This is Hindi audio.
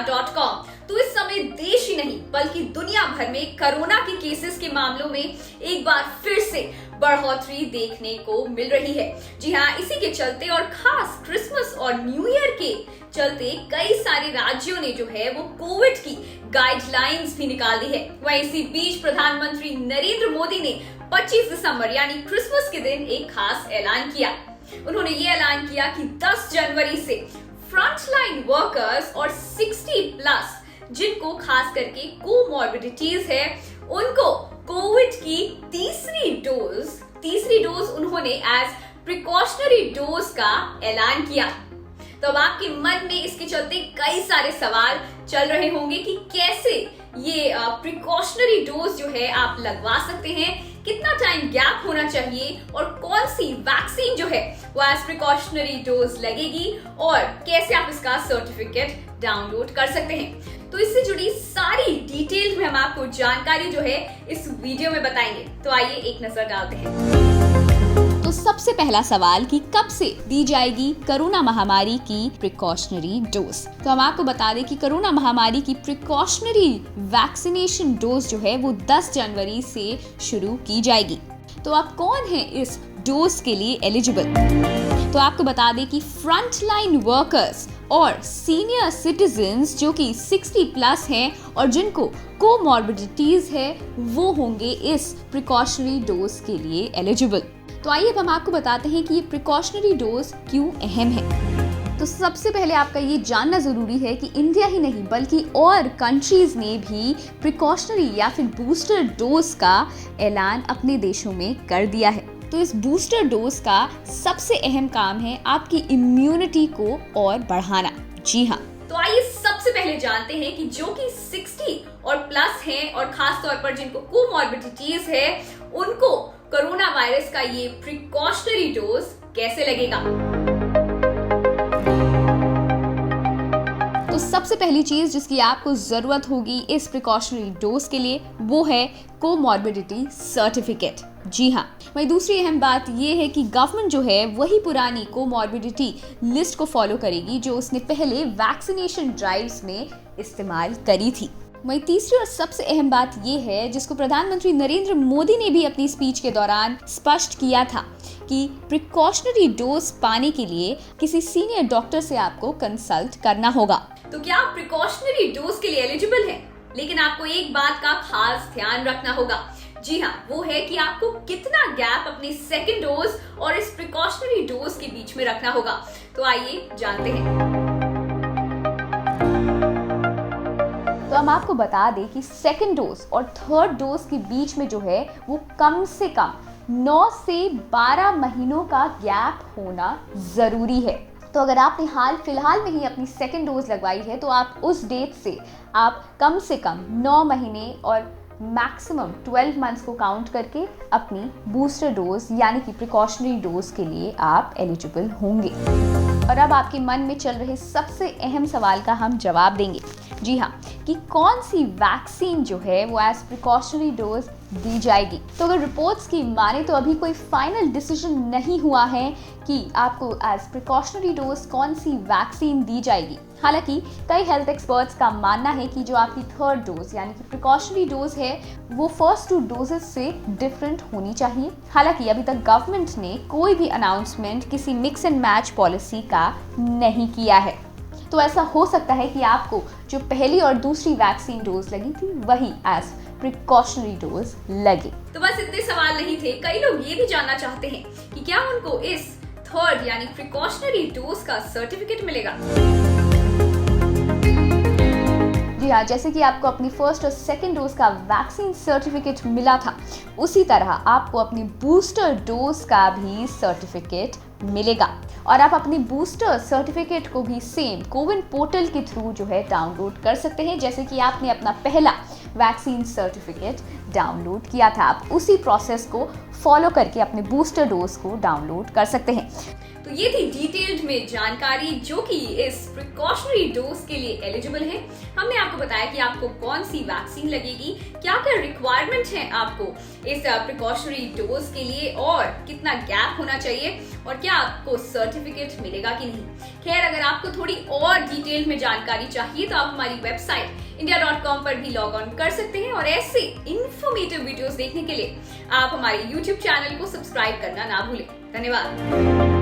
india.com। तो इस समय देश ही नहीं बल्कि दुनिया भर में कोरोना के केसेस के मामलों में एक बार फिर से बढ़ोतरी देखने को मिल रही है। जी हाँ, इसी के चलते और खास क्रिसमस और न्यू ईयर के चलते कई सारे राज्यों ने जो है वो कोविड की गाइडलाइंस भी निकाल दी है। वहीं इसी बीच प्रधानमंत्री नरेंद्र मोदी ने 25 दिसंबर यानी क्रिसमस के दिन एक खास ऐलान किया। उन्होंने ये ऐलान किया कि 10 जनवरी से फ्रंटलाइन वर्कर्स और 60 प्लस जिनको खास करके कोमॉर्बिडिटीज है उनको कोविड की तीसरी डोज उन्होंने एज प्रिकॉशनरी डोज का ऐलान किया। तो अब आपके मन में इसके चलते कई सारे सवाल चल रहे होंगे कि कैसे ये प्रिकॉशनरी डोज जो है आप लगवा सकते हैं, कितना टाइम गैप होना चाहिए और कौन सी वैक्सीन जो है वो एज प्रिकॉशनरी डोज लगेगी और कैसे आप इसका सर्टिफिकेट डाउनलोड कर सकते हैं। तो इससे जुड़ी सारी डिटेल्स में हम आपको जानकारी जो है इस वीडियो में बताएंगे। तो आइए एक नजर डालते हैं। तो सबसे पहला सवाल कि कब से दी जाएगी कोरोना महामारी की प्रिकॉशनरी डोज। तो हम आपको बता दें कि कोरोना महामारी की प्रिकॉशनरी वैक्सीनेशन डोज जो है वो 10 जनवरी से शुरू की जाएगी। तो आप कौन है इस डोज के लिए एलिजिबल? तो आपको बता दें कि फ्रंटलाइन वर्कर्स और सीनियर सिटीजन्स जो कि 60 प्लस हैं और जिनको कोमॉर्बिडिटीज है वो होंगे इस प्रिकॉशनरी डोज के लिए एलिजिबल। तो आइए अब हम आपको बताते हैं कि ये प्रिकॉशनरी डोज क्यों अहम है। तो सबसे पहले आपका ये जानना जरूरी है कि इंडिया ही नहीं बल्कि और कंट्रीज ने भी प्रिकॉशनरी या फिर बूस्टर डोज का ऐलान अपने देशों में कर दिया है। तो इस बूस्टर डोज का सबसे अहम काम है आपकी इम्यूनिटी को और बढ़ाना। जी हाँ, तो आइए सबसे पहले जानते हैं कि जो कि 60 और प्लस हैं और खास तौर पर जिनको कोमॉर्बिडिटीज है उनको कोरोना वायरस का ये प्रिकॉशनरी डोज कैसे लगेगा। तो सबसे पहली चीज जिसकी आपको जरूरत होगी इस प्रिकॉशनरी डोज के लिए वो है कोमॉर्बिडिटी सर्टिफिकेट। जी हाँ, वही दूसरी अहम बात ये है कि गवर्नमेंट जो है वही पुरानी कोमॉर्बिडिटी लिस्ट को फॉलो करेगी जो उसने पहले वैक्सीनेशन ड्राइव्स में इस्तेमाल करी थी। वही तीसरी और सबसे अहम बात ये है जिसको प्रधानमंत्री नरेंद्र मोदी ने भी अपनी स्पीच के दौरान स्पष्ट किया था कि प्रिकॉशनरी डोज पाने के लिए किसी सीनियर डॉक्टर से आपको कंसल्ट करना होगा। तो क्या आप प्रिकॉशनरी डोज के लिए एलिजिबल हैं? लेकिन आपको एक बात का खास ध्यान रखना होगा। जी हाँ, वो है कि आपको कितना गैप अपनी सेकेंड डोज और इस प्रिकॉशनरी डोज के बीच में रखना होगा। तो आइए जानते हैं। तो हम आपको बता दें कि सेकेंड डोज और थर्ड डोज के बीच में जो है वो कम से कम 9 से 12 महीनों का गैप होना जरूरी है। तो अगर आपने हाल फिलहाल में ही अपनी सेकेंड डोज लगवाई है तो आप उस डेट से आप कम से कम 9 महीने और मैक्सिमम 12 मंथ्स को काउंट करके अपनी बूस्टर डोज यानी कि प्रिकॉशनरी डोज के लिए आप एलिजिबल होंगे। और अब आपके मन में चल रहे सबसे अहम सवाल का हम जवाब देंगे। जी हाँ, कि कौन सी वैक्सीन जो है वो एज प्रिकॉशनरी डोज दी जाएगी। तो अगर रिपोर्ट्स की माने तो अभी कोई फाइनल डिसीजन नहीं हुआ है कि आपको एज प्रिकॉशनरी डोज कौन सी वैक्सीन दी जाएगी। हालांकि कई हेल्थ एक्सपर्ट्स का मानना है कि जो आपकी थर्ड डोज यानी कि प्रिकॉशनरी डोज है वो फर्स्ट 2 डोजेस से डिफरेंट होनी चाहिए। हालांकि अभी तक गवर्नमेंट ने कोई भी अनाउंसमेंट किसी मिक्स एंड मैच पॉलिसी का नहीं किया है। तो ऐसा हो सकता है कि आपको जो पहली और दूसरी वैक्सीन डोज लगी थी वही एज प्रिकॉशनरी डोज लगे। तो बस इतने सवाल नहीं थे, कई लोग ये भी जानना चाहते हैं कि क्या उनको इस थर्ड यानी प्रिकॉशनरी डोज का सर्टिफिकेट मिलेगा। जी हाँ, जैसे कि आपको अपनी फर्स्ट और सेकेंड डोज का वैक्सीन सर्टिफिकेट मिला था उसी तरह आपको अपनी बूस्टर डोज का भी सर्टिफिकेट मिलेगा। और आप अपनी बूस्टर सर्टिफिकेट को भी सेम कोविन पोर्टल के थ्रू जो है डाउनलोड कर सकते हैं जैसे कि आपने अपना पहला वैक्सीन सर्टिफिकेट डाउनलोड किया था। आप उसी प्रोसेस को फॉलो करके अपने बूस्टर डोज को डाउनलोड कर सकते हैं। तो ये थी डिटेल्ड में जानकारी जो कि इस प्रिकॉशनरी डोज के लिए एलिजिबल है। हमने आपको बताया कि आपको कौन सी वैक्सीन लगेगी, क्या क्या रिक्वायरमेंट है आपको इस प्रिकॉशनरी डोज के लिए, और कितना गैप होना चाहिए, और क्या आपको सर्टिफिकेट मिलेगा कि नहीं। खैर, अगर आपको थोड़ी और डिटेल में जानकारी चाहिए तो आप हमारी वेबसाइट india.com पर भी लॉग ऑन कर सकते हैं, और ऐसे इंफॉर्मेटिव वीडियोस देखने के लिए आप हमारे YouTube चैनल को सब्सक्राइब करना ना भूलें। धन्यवाद।